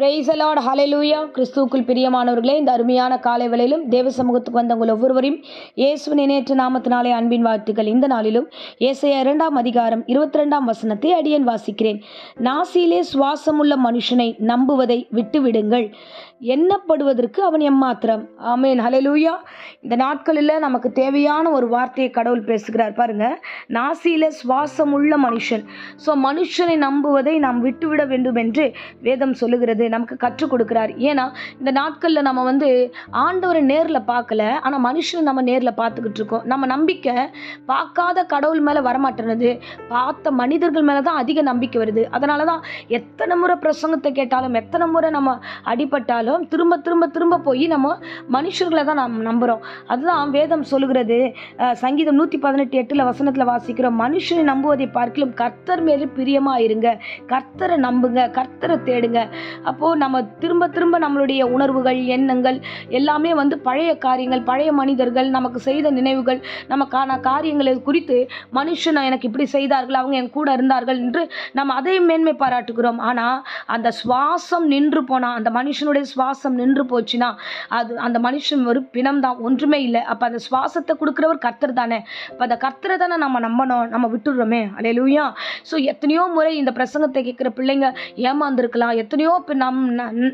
Praise the Lord, ஹல்லேலூயா. கிறிஸ்துவுக்குள் பிரியமானவர்களே, இந்த அருமையான காலை வேளையிலும் தேவ சமூகத்துக்கு வந்த உங்கள் ஒவ்வொருவரையும் இயேசுவின் இணையற்ற நாமத்தினாலே அன்பின் வாழ்த்துக்கள். இந்த நாளிலும் ஏசாயா 2:22 அடியேன் வாசிக்கிறேன். நாசியிலே சுவாசமுள்ள மனுஷனை நம்புவதை விட்டுவிடுங்கள், எண்ணப்படுவதற்கு அவன் எம்மாத்திரம். ஆமேன், ஹல்லேலூயா. இந்த நாட்களில் நமக்கு தேவையான ஒரு வார்த்தையை கடவுள் பேசுகிறார் பாருங்க. நாசியிலே சுவாசமுள்ள மனுஷன். ஸோ மனுஷனை நம்புவதை நாம் விட்டுவிட வேண்டும் என்று வேதம் சொல்லுகிறது, நமக்கு கற்றுக் கொடுக்கிறார். ஏன்னா இந்த நாட்களில் நம்ம ஆண்டவரை நேரில் பார்க்கல, ஆனால் மனுஷனை நம்ம நேரில் பார்த்துக்கிட்டு இருக்கோம். நம்ம நம்பிக்கை பார்க்காத கடவுள் மேலே வரமாட்டேனது, பார்த்த மனிதர்கள் மேலே தான் அதிக நம்பிக்கை வருது. அதனால தான் எத்தனை முறை பிரசங்கத்தை கேட்டாலும், எத்தனை முறை நம்ம அடிபட்டாலும் திரும்ப திரும்ப திரும்ப போய் நம்ம மனுஷர்களை தான் நம்ம நம்புகிறோம். அதுதான் வேதம் சொல்லுகிறது. சங்கீதம் 118:8 வாசிக்கிறோம், மனுஷனை நம்புவதை பார்க்கலும் கர்த்தர் மேலே பிரியமாக இருங்க, கர்த்தரை நம்புங்க, கர்த்தரை தேடுங்க. அப்போது நம்ம திரும்ப திரும்ப நம்மளுடைய உணர்வுகள், எண்ணங்கள் எல்லாமே பழைய காரியங்கள், பழைய மனிதர்கள், நமக்கு செய்த நினைவுகள், நமக்கான காரியங்களை குறித்து மனுஷன் எனக்கு இப்படி செய்தார்கள், அவங்க என் கூட இருந்தார்கள் என்று நம்ம அதை மேன்மை பாராட்டுகிறோம். ஆனால் அந்த சுவாசம் நின்று போனால், அந்த மனுஷனுடைய சுவாசம் நின்று போச்சுன்னா அது அந்த மனுஷன் ஒரு பிணம் தான், ஒன்றுமே இல்லை. அப்போ அந்த சுவாசத்தை கொடுக்குறவர் கர்த்தர் தானே. அப்போ அந்த கர்த்தரை தானே நம்ம நம்பணும், நம்ம விட்டுடுறோமே. அல்லேலூயா. ஸோ எத்தனையோ முறை இந்த பிரசங்கத்தை கேட்குற பிள்ளைங்க ஏமாந்துருக்கலாம், எத்தனையோ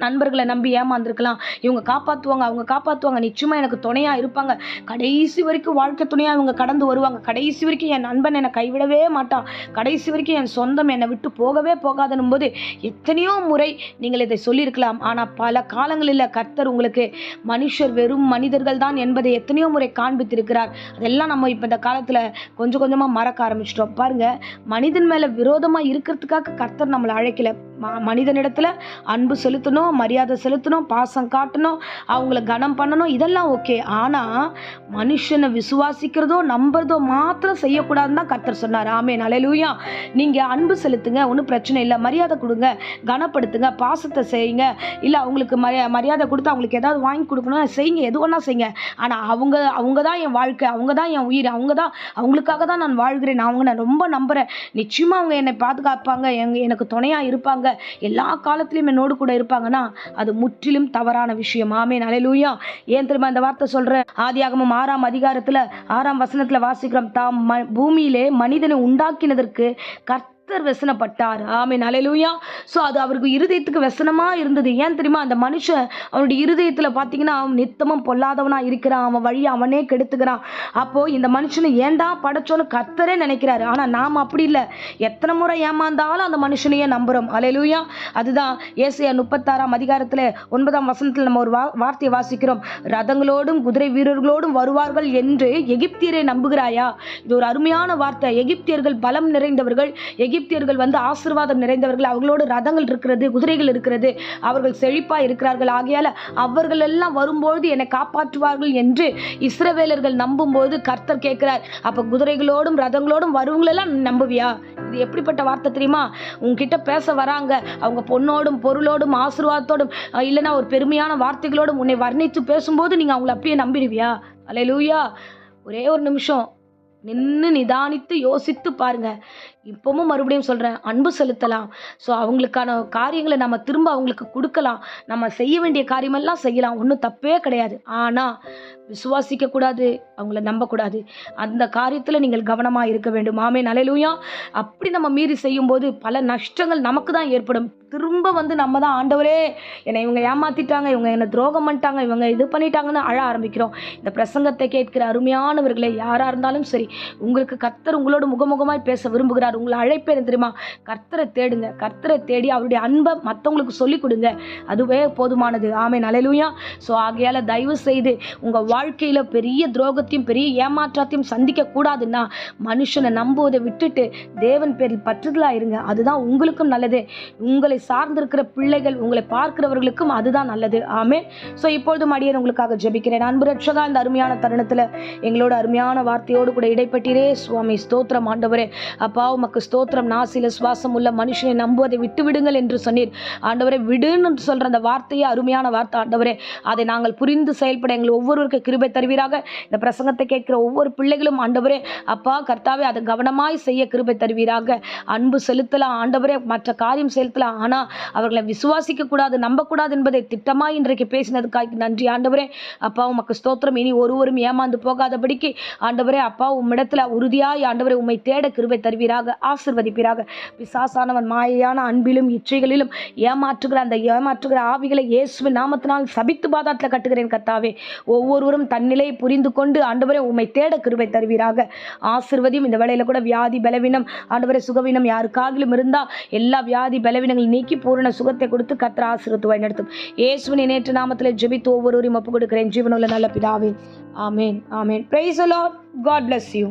நண்பர்களை நம்பி ஏமாந்துருக்கலாம். இவங்க காப்பாற்றுவாங்க, அவங்க காப்பாற்றுவாங்க, நிச்சயமாக எனக்கு துணையாக இருப்பாங்க, கடைசி வரைக்கும் வாழ்க்கை துணையாக இவங்க கடந்து வருவாங்க, கடைசி வரைக்கும் என் நண்பன் என்னை கைவிடவே மாட்டான், கடைசி வரைக்கும் என் சொந்தம் என்னை விட்டு போகவே போகாதுன்னும் போது எத்தனையோ முறை நீங்கள் இதை சொல்லியிருக்கலாம். ஆனால் பல காலங்களில் கர்த்தர் உங்களுக்கு மனுஷர் வெறும் மனிதர்கள் தான் என்பதை எத்தனையோ முறை காண்பித்திருக்கிறார். அதெல்லாம் நம்ம இப்போ இந்த காலத்தில் கொஞ்சம் கொஞ்சமாக மறக்க ஆரம்பிச்சிட்டோம். பாருங்கள், மனிதன் மேலே விரோதமாக இருக்கிறதுக்காக கர்த்தர் நம்மளை அழைக்கல. மனிதனிடத்தில் அன்பு செலுத்தணும், மரியாதை செலுத்தணும், பாசம் காட்டணும், அவங்கள கனம் பண்ணணும், இதெல்லாம் ஓகே. ஆனால் மனுஷனை விசுவாசிக்கிறதோ நம்புறதோ மாத்திரம் செய்யக்கூடாதுன்னு தான் கர்த்தர் சொன்னார். ஆமென், ஹல்லேலூயா. நீங்கள் அன்பு செலுத்துங்க, ஒன்றும் பிரச்சனை இல்லை, மரியாதை கொடுங்க, கனப்படுத்துங்க, பாசத்தை செய்யுங்க, இல்லை அவங்களுக்கு மரியாதை கொடுத்து அவங்களுக்கு ஏதாவது வாங்கி கொடுக்கணும் செய்யுங்க, எது ஒன்றா செய்யுங்க. ஆனால் அவங்க தான் என் வாழ்க்கை, அவங்க தான் என் உயிர், அவங்களுக்காக தான் நான் வாழ்கிறேன், நான் ரொம்ப நம்புகிறேன், நிச்சயமாக அவங்க என்னை பாதுகாப்பாங்க, எனக்கு துணையாக இருப்பாங்க, எல்லா காலத்திலையும் என்னோடு கூட இருப்பாங்கன்னா அது முற்றிலும் தவறான விஷயம். ஆமென், ஹல்லேலூயா. ஏன் தெரியுமா இந்த வார்த்தை சொல்றேன்? ஆதியாகமம் 6:6 வாசிக்கிறோம், தாம் பூமியிலே மனிதனை உண்டாக்கினதற்கு கர்த்தர் வெசனப்பட்டார். ஆமென், ஹல்லேலூயா. ஸோ அது அவருக்கு இருதயத்துக்கு வெசனமாக இருந்தது. ஏன் தெரியுமா? அந்த மனுஷன் அவனுடைய இருதயத்தில் பார்த்தீங்கன்னா அவன் நித்தமும் பொல்லாதவனாக இருக்கிறான், அவன் வழியை அவனே கெடுத்துக்கிறான். அப்போது இந்த மனுஷனை ஏண்டா படைச்சோன்னு கர்த்தரே நினைக்கிறாரு. ஆனால் நாம் அப்படி இல்லை, எத்தனை முறை ஏமாந்தாலும் அந்த மனுஷனையே நம்புகிறோம். ஹல்லேலூயா. அதுதான் ஏசாயா 36:9 நம்ம ஒரு வார்த்தையை வாசிக்கிறோம், ரதங்களோடும் குதிரை வீரர்களோடும் வருவார்கள் என்று எகிப்தியரை நம்புகிறாயா? இது ஒரு அருமையான வார்த்தை. எகிப்தியர்கள் பலம் நிறைந்தவர்கள், எகிப்தியர்கள் ஆசீர்வாதம் நிறைந்தவர்கள், அவர்களோடு ரதங்கள் இருக்கிறது, குதிரைகள் இருக்கிறது, அவர்கள் செழிப்பாக இருக்கிறார்கள், ஆகையால் அவர்கள் எல்லாம் வரும்போது என்னை காப்பாற்றுவார்கள் என்று இஸ்ரவேலர்கள் நம்பும்போது கர்த்தர் கேட்கிறார், அப்போ குதிரைகளோடும் ரதங்களோடும் வருவங்களெல்லாம் நம்புவியா? இது எப்படிப்பட்ட வார்த்தை தெரியுமா? உங்ககிட்ட பேச வராங்க, அவங்க பொண்ணோடும் பொருளோடும் ஆசீர்வாதத்தோடும் இல்லைன்னா ஒரு பெருமையான வார்த்தைகளோடும் உன்னை வர்ணித்து பேசும்போது நீங்கள் அவங்கள அப்படியே நம்பிடுவியா? அல்லேலூயா. ஒரே ஒரு நிமிஷம் நின்று நிதானித்து யோசித்து பாருங்க. இப்பவும் மறுபடியும் சொல்கிறேன், அன்பு செலுத்தலாம். ஸோ அவங்களுக்கான காரியங்களை நம்ம திரும்ப அவங்களுக்கு கொடுக்கலாம், நம்ம செய்ய வேண்டிய காரியமெல்லாம் செய்யலாம், ஒன்றும் தப்பே கிடையாது. ஆனால் விசுவாசிக்கக்கூடாது, அவங்கள நம்பக்கூடாது. அந்த காரியத்தில் நீங்கள் கவனமாக இருக்க வேண்டும். ஆமென், ஹல்லேலூயா. அப்படி நம்ம மீறி செய்யும்போது பல நஷ்டங்கள் நமக்கு தான் ஏற்படும். திரும்ப நம்ம தான் ஆண்டவரே என்னை இவங்க ஏமாற்றிட்டாங்க, இவங்க என்னை துரோகம் பண்ணிட்டாங்க, இவங்க இது பண்ணிட்டாங்கன்னு அழ ஆரம்பிக்கிறோம். இந்த பிரசங்கத்தை கேட்கிற அருமையானவர்களே, யாராக இருந்தாலும் சரி, உங்களுக்கு கர்த்தர் உங்களோட முகமுகமாய் பேச விரும்புகிறார். உங்களை அழைப்பேன் தெரியுமா? கர்த்தரை தேடுங்க, கர்த்தரை தேடி அவருடைய அன்பை மற்றவங்களுக்கு சொல்லிக் கொடுங்க, அதுவே போதுமானது. ஆமென், ஹல்லேலூயா. ஸோ ஆகையால் தயவு செய்து உங்கள் வாழ்க்கையில் பெரிய துரோகத்தையும் பெரிய ஏமாற்றத்தையும் சந்திக்க கூடாதுன்னா மனுஷனை நம்புவதை விட்டுட்டு தேவன் பேரில் பற்றுதலாக இருங்க. அதுதான் உங்களுக்கும் நல்லது, உங்களை சார்ந்திருக்கிற பிள்ளைகள், உங்களை பார்க்கிறவர்களுக்கும் அதுதான் நல்லது. ஆமென். ஸோ இப்பொழுதும் அடியேன் உங்களுக்காக ஜெபிக்கிறேன். அன்பு ரட்சகா, இந்த அருமையான தருணத்தில் எங்களோட அருமையான வார்த்தையோடு கூட இடைப்பட்டீரே சுவாமி. ஸ்தோத்திரம் ஆண்டவரே. அப்பா உமக்கு ஸ்தோத்திரம். நாசில சுவாசம் உள்ள மனுஷனை நம்புவதை விட்டு விடுங்கள் என்று சொன்னீர் ஆண்டவரே. விடுன்னு சொல்ற அந்த வார்த்தையே அருமையான வார்த்தை ஆண்டவரே. அதை நாங்கள் புரிந்து செயல்பட எங்கள் ஒவ்வொருவருக்கு கிருபை தருவீராக. இந்த பிரசங்கத்தை கேட்கிற ஒவ்வொரு பிள்ளைகளும் ஆண்டவரே அப்பா கர்த்தாவே அதை கவனமாய் செய்ய கிருபை தருவீராக. அன்பு செலுத்தலாம் ஆண்டவரே, மற்ற காரியம் செலுத்தலாம், ஆனா அவர்களை விசுவாசிக்க கூடாது, நம்பக்கூடாது என்பதை திட்டமாய் இன்றைக்கு பேசினதுக்காக நன்றி ஆண்டவரே. அப்பா உமக்கு ஸ்தோத்திரம். இனி ஒருவரும் ஏமாந்து போகாதபடிக்கு ஆண்டவரே அப்பா உம்மிடத்துல உறுதியாய் ஆண்டவரே உம்மை தேட கிருபை தருவீராக, ஆசீர்வதிப்பீராக. பிசாசானவன் மாயையான அன்பிலும் இச்சைகளிலும் ஏமாற்றுகிற ஆவிகளை இயேசுவின் நாமத்தினால் சபித்து பாதாளத்தில் கட்டுகிறேன் கர்த்தாவே. ஒவ்வொருவரும் தன்னிலை புரிந்து கொண்டு ஆண்டவரே உம்மை தேட கிருபை தருவீராக, ஆசீர்வதியும். இந்த வேளையில கூட வியாதி பலவீனம் ஆண்டவரே சுகவீனம் யாருக்காகிலும் இருந்தா எல்லா வியாதி பலவீனங்கள் நீக்கி பூரண சுகத்தை கொடுத்து கர்த்தர் ஆசீர்வதித்து நடத்தும். இயேசுவின் நேற்று நாமத்தில் ஜெபித்து ஒவ்வொருவரையும் ஒப்புக் கொடுக்கிறேன் ஜீவனுள்ள நல்ல பிதாவே. ஆமென், ஆமென். Praise the Lord. God bless you.